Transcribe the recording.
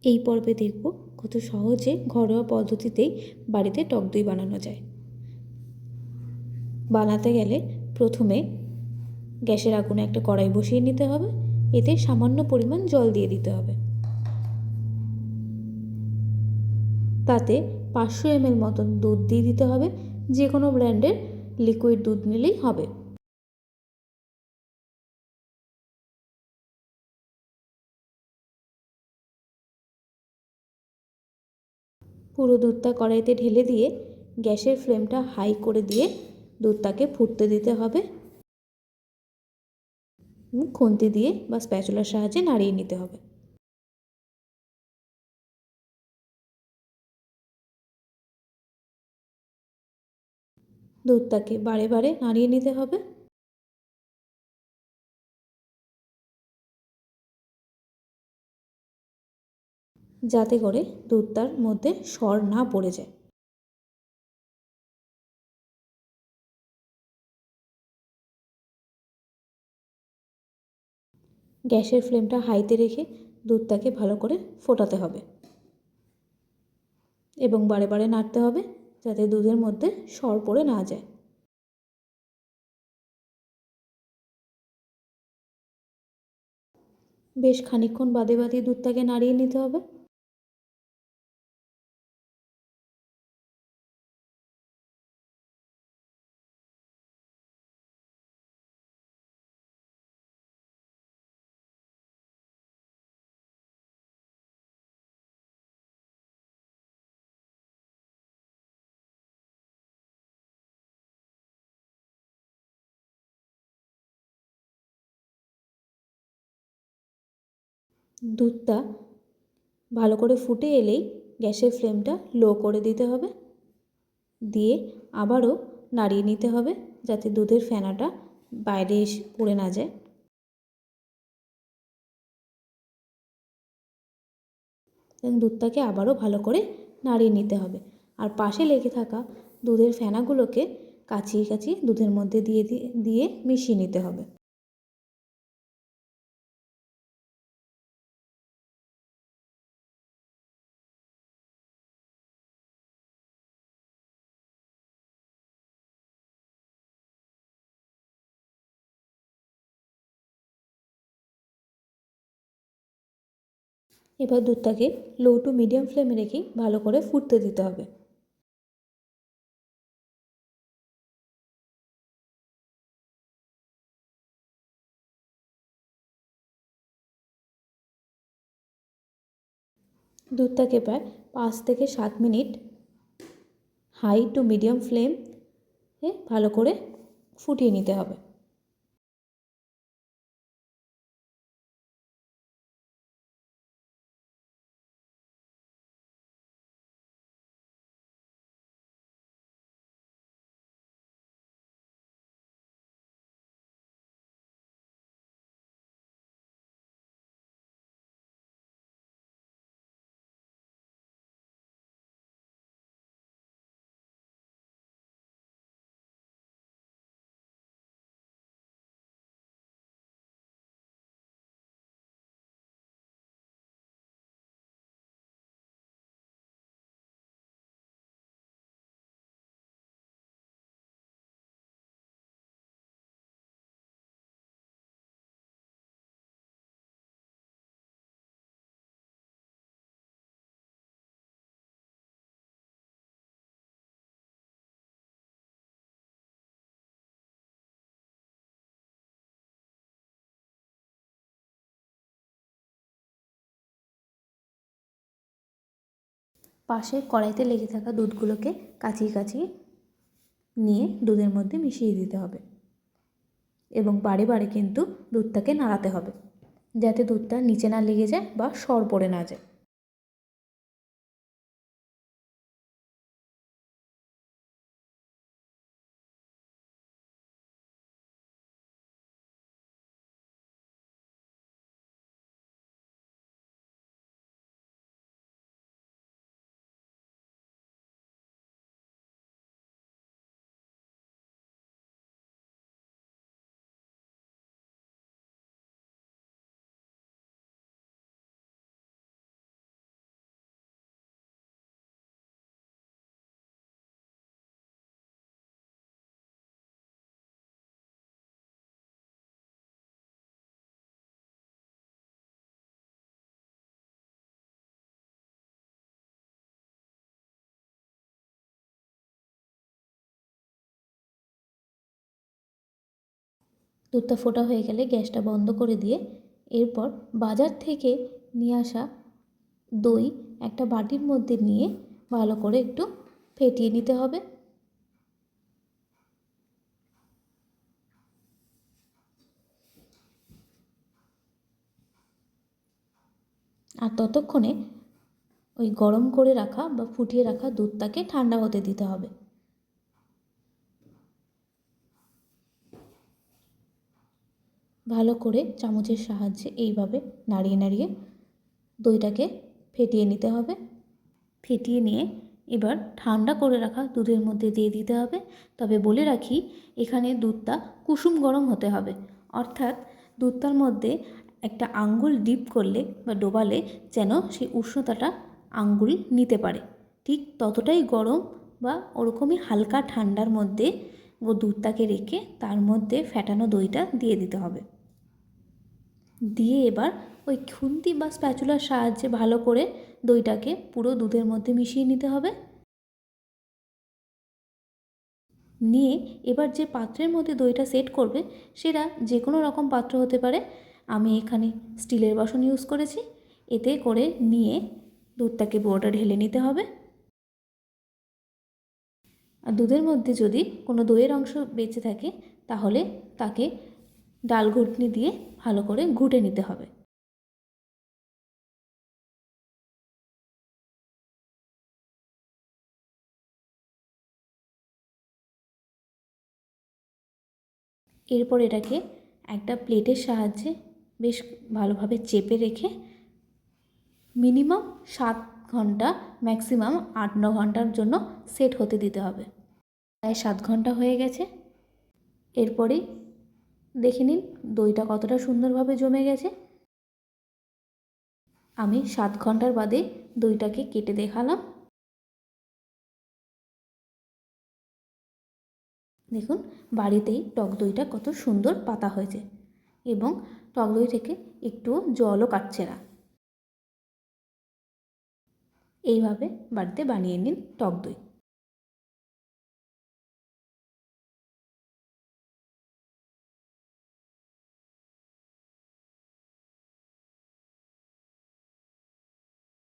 এই পর্বে দেখব কত সহজে ঘরোয়া পদ্ধতিতেই বাড়িতে টক দই বানানো যায়। বানাতে গেলে প্রথমে গ্যাসের আগুনে একটা কড়াই বসিয়ে নিতে হবে। এতে সামান্য পরিমাণ জল দিয়ে দিতে হবে। তাতে 500 ml মতন দুধ দিয়ে দিতে হবে। যে কোনো ব্র্যান্ডের লিকুইড দুধ নিলেই হবে। পুরো দুধটা কড়াইতে ঢেলে দিয়ে গ্যাসের ফ্লেমটা হাই করে দিয়ে দুধটাকে ফুটতে দিতে হবে। খুন্তি দিয়ে বা স্প্যাচুলার সাহায্যে নাড়িয়ে নিতে হবে। দুধটাকে বারে বারে নাড়িয়ে নিতে হবে যাতে করে দুধটার মধ্যে সর না পড়ে যায়। গ্যাসের ফ্লেমটা হাইতে রেখে দুধটাকে ভালো করে ফোটাতে হবে এবং বারে বারে নাড়তে হবে যাতে দুধের মধ্যে সর পড়ে না যায়। বেশ খানিকক্ষণ বাদে বাদে দুধটাকে নাড়িয়ে নিতে হবে। দুধটা ভালো করে ফুটে এলেই গ্যাসের ফ্লেমটা লো করে দিতে হবে। দিয়ে আবারও নাড়িয়ে নিতে হবে যাতে দুধের ফেনাটা বাইরে এসে পড়ে না যায়। দুধটাকে আবারও ভালো করে নাড়িয়ে নিতে হবে। আর পাশে লেগে থাকা দুধের ফেনাগুলোকে কাচিয়ে কাচিয়ে দুধের মধ্যে দিয়ে দিয়ে মিশিয়ে নিতে হবে। এবার দুধটাকে লো টু মিডিয়াম ফ্লেমে রেখেই ভালো করে ফুটতে দিতে হবে। দুধটাকে প্রায় 5 থেকে 7 মিনিট হাই টু মিডিয়াম ফ্লেমে ভালো করে ফুটিয়ে নিতে হবে। পাশে কড়াইতে লেগে থাকা দুধগুলোকে কাচিয়ে কাচিয়ে নিয়ে দুধের মধ্যে মিশিয়ে দিতে হবে এবং বারে বারে কিন্তু দুধটাকে নাড়াতে হবে যাতে দুধটা নিচে না লেগে যায় বা সর পড়ে না যায়। দুধটা ফোটা হয়ে গেলে গ্যাসটা বন্ধ করে দিয়ে এরপর বাজার থেকে নিয়ে আসা দই একটা বাটির মধ্যে নিয়ে ভালো করে একটু ফেটিয়ে নিতে হবে। আর ততক্ষণে ওই গরম করে রাখা বা ফুটিয়ে রাখা দুধটাকে ঠান্ডা হতে দিতে হবে। ভালো করে চামচের সাহায্যে এইভাবে নাড়িয়ে নাড়িয়ে দইটাকে ফেটিয়ে নিতে হবে। ফেটিয়ে নিয়ে এবার ঠান্ডা করে রাখা দুধের মধ্যে দিয়ে দিতে হবে। তবে বলে রাখি, এখানে দুধটা কুসুম গরম হতে হবে, অর্থাৎ দুধটার মধ্যে একটা আঙ্গুল ডিপ করলে বা ডোবালে যেন সেই উষ্ণতাটা আঙ্গুল নিতে পারে, ঠিক ততটাই গরম বা ওরকমই হালকা ঠান্ডার মধ্যে দুধটাকে রেখে তার মধ্যে ফ্যাটানো দইটা দিয়ে দিতে হবে। দিয়ে এবার ওই খুন্তি বা স্প্যাচুলার সাহায্যে ভালো করে দইটাকে পুরো দুধের মধ্যে মিশিয়ে নিতে হবে। নিয়ে এবার যে পাত্রের মধ্যে দইটা সেট করবে সেটা যে কোনো রকম পাত্র হতে পারে। আমি এখানে স্টিলের বাসন ইউজ করেছি। এতে করে নিয়ে দুধটাকে পুরোটা ঢেলে নিতে হবে। আর দুধের মধ্যে যদি কোনো দইয়ের অংশ বেঁচে থাকে তাহলে তাকে ডাল ঘুটনি দিয়ে ভালো করে ঘুটে নিতে হবে। এরপর এটাকে একটা প্লেটের সাহায্যে বেশ ভালোভাবে চেপে রেখে মিনিমাম 7 ঘন্টা, ম্যাক্সিমাম 8-9 ঘন্টার জন্য সেট হতে দিতে হবে। প্রায় 7 ঘন্টা হয়ে গেছে। এরপরেই দেখে নিন দইটা কতটা সুন্দরভাবে জমে গেছে। আমি 7 ঘন্টার বাদে দইটাকে কেটে দেখালাম। দেখুন বাড়িতেই টক দইটা কত সুন্দর পাতা হয়েছে এবং টক দই থেকে একটুও জলও কাটছে না। এইভাবে বাড়িতে বানিয়ে নিন টক দই।